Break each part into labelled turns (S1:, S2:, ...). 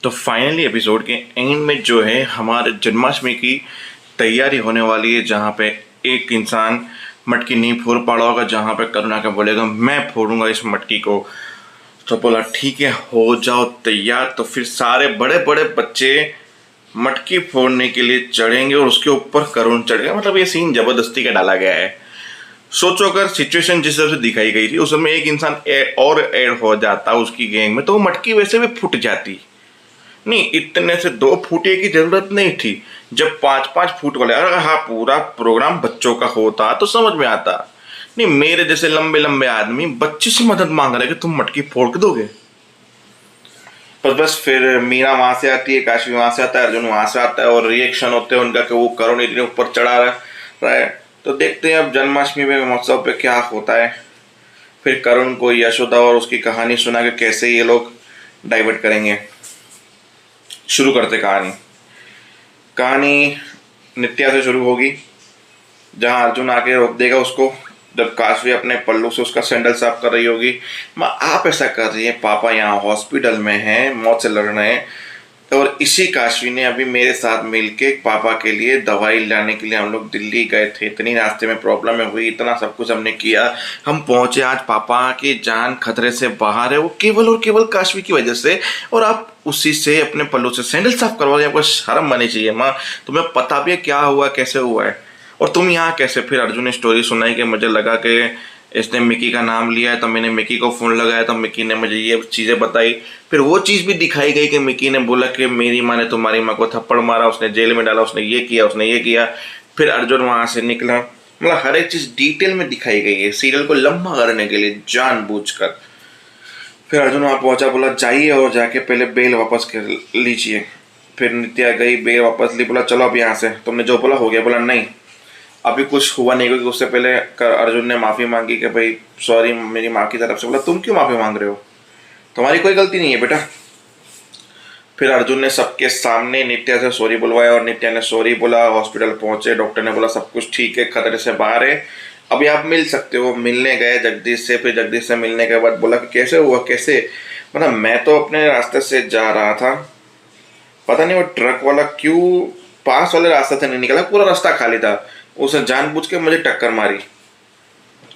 S1: तो finally episode के and में जो है हमारे जन्माष्टमी की तैयारी होने वाली है, जहाँ पे एक इंसान मटकी नहीं फोड़ पा रहा होगा, जहाँ पे करुणा के बोलेगा मैं फोड़ूंगा इस मटकी को। तो बोला ठीक है, हो जाओ तैयार। तो फिर सारे बड़े बड़े बच्चे मटकी फोड़ने के लिए चढ़ेंगे और उसके ऊपर करुण चढ़ेगा। मतलब ये सीन जबरदस्ती का डाला गया है। सोचो अगर सिचुएशन जिस तरह से दिखाई गई थी उसमें एक इंसान और ऐड हो जाता उसकी गैंग में, तो वो मटकी वैसे भी फूट जाती। नहीं, इतने से 2 फुटिए की जरूरत नहीं थी। जब 5-5 फुट वाले, अगर हाँ पूरा प्रोग्राम बच्चों का होता तो समझ में आता। नहीं, मेरे जैसे लंबे लंबे आदमी बच्चे से मदद मांग रहे कि तुम मटकी फोड़ के दोगे। पर बस फिर मीरा वहां से आती है, काशी वहां से आता है, अर्जुन वहां से आता है और रिएक्शन होते हैं उनका कि वो करुण इतने ऊपर चढ़ा रहा है। तो देखते हैं अब जन्माष्टमी में महोत्सव पे क्या होता है। फिर करुण को यशोदा और उसकी कहानी सुना के कैसे ये लोग डाइवर्ट करेंगे। शुरू करते कहानी। कहानी नित्या से शुरू होगी, जहां अर्जुन आके रोक देगा उसको। जब काशवी अपने पल्लू से उसका सैंडल साफ कर रही होगी, माँ आप ऐसा कर रही है, पापा यहाँ हॉस्पिटल में हैं, मौत से लड़ रहे हैं। और इसी काशवी ने अभी मेरे साथ मिलके पापा के लिए दवाई लाने के लिए हम लोग दिल्ली गए थे। इतनी रास्ते में प्रॉब्लम हुई, इतना सब कुछ हमने किया, हम पहुंचे आज, पापा की जान खतरे से बाहर है, वो केवल और केवल काशवी की वजह से। और आप उसी से अपने पल्लू से सैंडल साफ करवा रहे हैं। आपको शर्म आनी चाहिए माँ, तुम्हें पता भी है क्या हुआ, कैसे हुआ है, और तुम यहाँ कैसे। फिर अर्जुन ने स्टोरी सुनाई कि मुझे लगा कि इसने मिकी का नाम लिया है, तो मैंने मिकी को फ़ोन लगाया, तो मिकी ने मुझे ये चीज़ें बताई। फिर वो चीज़ भी दिखाई गई कि मिकी ने बोला कि मेरी माँ ने तुम्हारी माँ को थप्पड़ मारा, उसने जेल में डाला, उसने ये किया, उसने ये किया। फिर अर्जुन वहाँ से निकला। मतलब हर एक चीज़ डिटेल में दिखाई गई है, सीरियल को लंबा करने के लिए जानबूझकर। फिर अर्जुन वहाँ पहुंचा, बोला जाइए और जाके पहले बेल वापस कर लीजिए। फिर नित्या गई, बेल वापस ली, बोला चलो अब यहाँ से, तुमने जो बोला हो गया। बोला नहीं, अभी कुछ हुआ नहीं, क्योंकि उससे पहले अर्जुन ने माफ़ी मांगी कि भाई सॉरी मेरी माँ की तरफ से। बोला तुम क्यों माफ़ी मांग रहे हो, तुम्हारी कोई गलती नहीं है बेटा। फिर अर्जुन ने सबके सामने नित्या से सॉरी बुलवाया और नित्या ने सॉरी बोला। हॉस्पिटल पहुंचे, डॉक्टर ने बोला सब कुछ ठीक है, खतरे से बाहर है, अभी आप मिल सकते हो। मिलने गए जगदीश से। फिर जगदीश से मिलने के बाद बोला कि कैसे हुआ, कैसे। मतलब मैं तो अपने रास्ते से जा रहा था, पता नहीं वो ट्रक वाला क्यों पास वाले रास्ते से नहीं निकला, पूरा रास्ता खाली था, उसने जानबूझ के मुझे टक्कर मारी।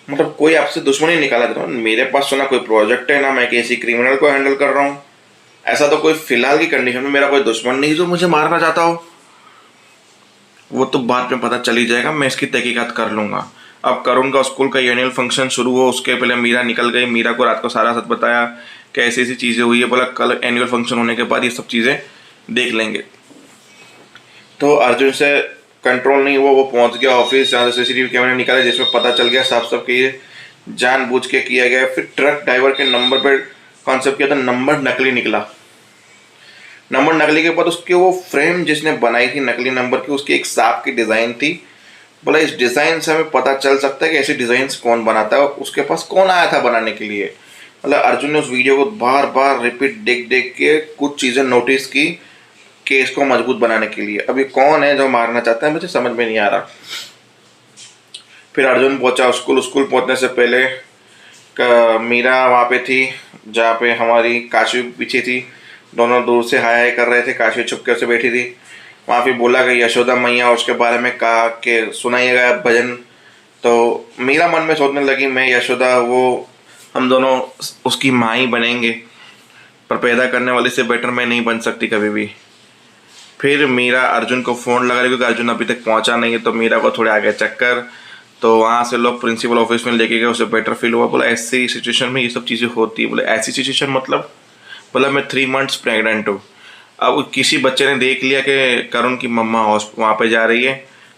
S1: मतलब कोई आपसे दुश्मनी निकाला था। मेरे पास तो ना कोई प्रोजेक्ट है, ना मैं किसी क्रिमिनल को हैंडल कर रहा हूँ। ऐसा तो कोई फिलहाल की कंडीशन में मेरा कोई दुश्मन नहीं जो मुझे मारना चाहता हो। वो तो बाद में पता चल ही जाएगा, मैं इसकी तहकीकात कर लूंगा। अब करुण का स्कूल का एनुअल फंक्शन शुरू हो उसके पहले मीरा निकल गई। मीरा को रात को सारा सच बताया कि ऐसी ऐसी चीज़ें हुई है। बोला कल एनुअल फंक्शन होने के बाद ये सब चीज़ें देख लेंगे। तो अर्जुन से कंट्रोल नहीं हुआ, वो पहुंच गया ऑफिस, जहाँ से सीसीटीवी कैमरे निकाले, जिसमें पता चल गया साफ साफ कि ये जानबूझ के किया गया। फिर ट्रक ड्राइवर के नंबर पे कॉन्सेप्ट किया था, नंबर नकली निकला। नंबर नकली के बाद उसके वो फ्रेम जिसने बनाई थी नकली नंबर की, उसकी एक सांप की डिज़ाइन थी। बोला इस डिज़ाइन से हमें पता चल सकता है कि ऐसी डिज़ाइन कौन बनाता है, उसके पास कौन आया था बनाने के लिए। मतलब अर्जुन ने उस वीडियो को बार बार रिपीट देख देख के कुछ चीज़ें नोटिस की केस को मजबूत बनाने के लिए। अभी कौन है जो मारना चाहता है मुझे समझ में नहीं आ रहा। फिर अर्जुन पहुंचा स्कूल। स्कूल पहुंचने से पहले मीरा वहाँ पे थी, जहाँ पे हमारी काशी पीछे थी। दोनों दूर से हाय हाय कर रहे थे, काशी चुपके से बैठी थी। वहाँ पे बोला कि यशोदा मैया, उसके बारे में कहा कि सुनाइएगा भजन। तो मीरा मन में सोचने लगी मैं यशोदा, वो हम दोनों उसकी माँ ही बनेंगे, पर पैदा करने वाले से बेटर मैं नहीं बन सकती कभी भी। फिर मीरा अर्जुन को फ़ोन लगा रही, क्योंकि अर्जुन अभी तक पहुंचा नहीं है, तो मीरा को थोड़े आगे चक्कर। तो वहाँ से लोग प्रिंसिपल ऑफिस में लेके गए, उसे बेटर फील हुआ। बोला ऐसी सिचुएशन में ये सब चीज़ें होती है। बोले ऐसी सिचुएशन मतलब, बोला मैं 3 मंथ्स प्रेग्नेंट हूँ। अब किसी बच्चे ने देख लिया कि करुण की मम्मा वहाँ पे जा रही है,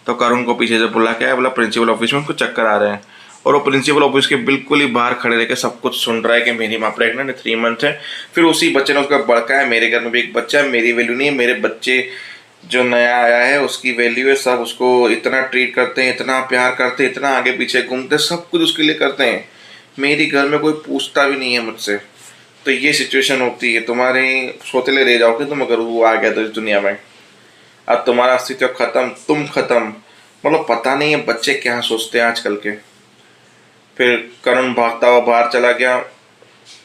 S1: तो करुण को पीछे से बुला के आया। बोला प्रिंसिपल ऑफिस में उनको चक्कर आ रहे हैं, और वो प्रिंसिपल ऑफिस के बिल्कुल ही बाहर खड़े रह के सब कुछ सुन रहा है कि मेरी माँ प्रेग्नेंट है, 3 मंथ है। फिर उसी बच्चे ने उसका भड़काया, मेरे घर में भी एक बच्चा है, मेरी वैल्यू नहीं है, मेरे बच्चे जो नया आया है उसकी वैल्यू है, सब उसको इतना ट्रीट करते हैं, इतना प्यार करते हैं, इतना आगे पीछे घूमते, सब कुछ उसके लिए करते हैं। मेरी घर में कोई पूछता भी नहीं है मुझसे। तो ये सिचुएशन होती है, तुम्हारे सोतेले रह जाओगे तुम अगर वो आ गया तो इस दुनिया में। अब तुम्हारा अस्तित्व खत्म, तुम खत्म। मतलब पता नहीं है बच्चे क्या सोचते हैं आजकल के। फिर करुण भागता हुआ बाहर चला गया,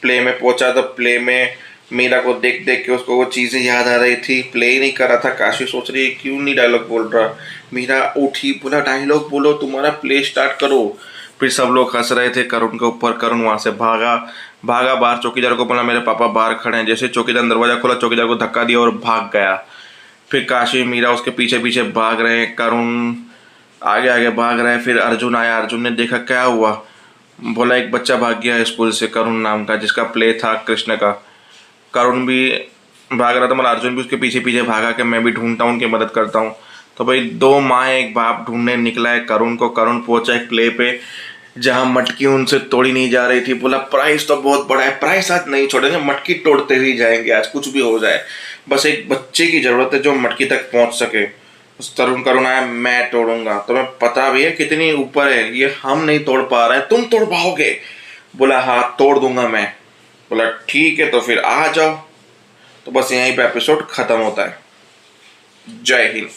S1: प्ले में पहुंचा। तो प्ले में मीरा को देख देख के उसको वो चीज़ें याद आ रही थी। प्ले ही नहीं कर रहा था। काशी सोच रही है क्यों नहीं डायलॉग बोल रहा। मीरा उठी, बोला डायलॉग बोलो, तुम्हारा प्ले स्टार्ट करो। फिर सब लोग हंस रहे थे करुण के ऊपर। करुण वहां से भागा भागा बाहर, चौकीदार को बोला मेरे पापा बाहर खड़े हैं। जैसे चौकीदार दरवाजा खोला, चौकीदार को धक्का दिया और भाग गया। फिर काशी मीरा उसके पीछे पीछे भाग रहे हैं, करुण आगे आगे भाग रहा है। फिर अर्जुन आया, अर्जुन ने देखा क्या हुआ, बोला एक बच्चा भाग गया स्कूल से, करुण नाम का, जिसका प्ले था कृष्ण का। करुण भी भाग रहा था, मतलब अर्जुन भी उसके पीछे पीछे भागा कि मैं भी ढूंढता हूँ, उनकी मदद करता हूँ। तो भाई दो माँ एक बाप ढूंढने निकला है करुण को। करुण पहुंचा एक प्ले पे जहाँ मटकी उनसे तोड़ी नहीं जा रही थी। बोला प्राइस तो बहुत बड़ा है, प्राइस आज नहीं छोड़ेंगे, मटकी तोड़ते ही जाएंगे, आज कुछ भी हो जाए, बस एक बच्चे की जरूरत है जो मटकी तक पहुंच सके। उस तरुण करुण आया, मैं तोड़ूंगा, तुम्हें पता भी है कितनी ऊपर है ये, हम नहीं तोड़ पा रहे हैं, तुम तोड़ पाओगे। बोला हाँ तोड़ दूंगा मैं। बोला ठीक है तो फिर आ जाओ। तो बस यहीं पे एपिसोड खत्म होता है। जय हिंद।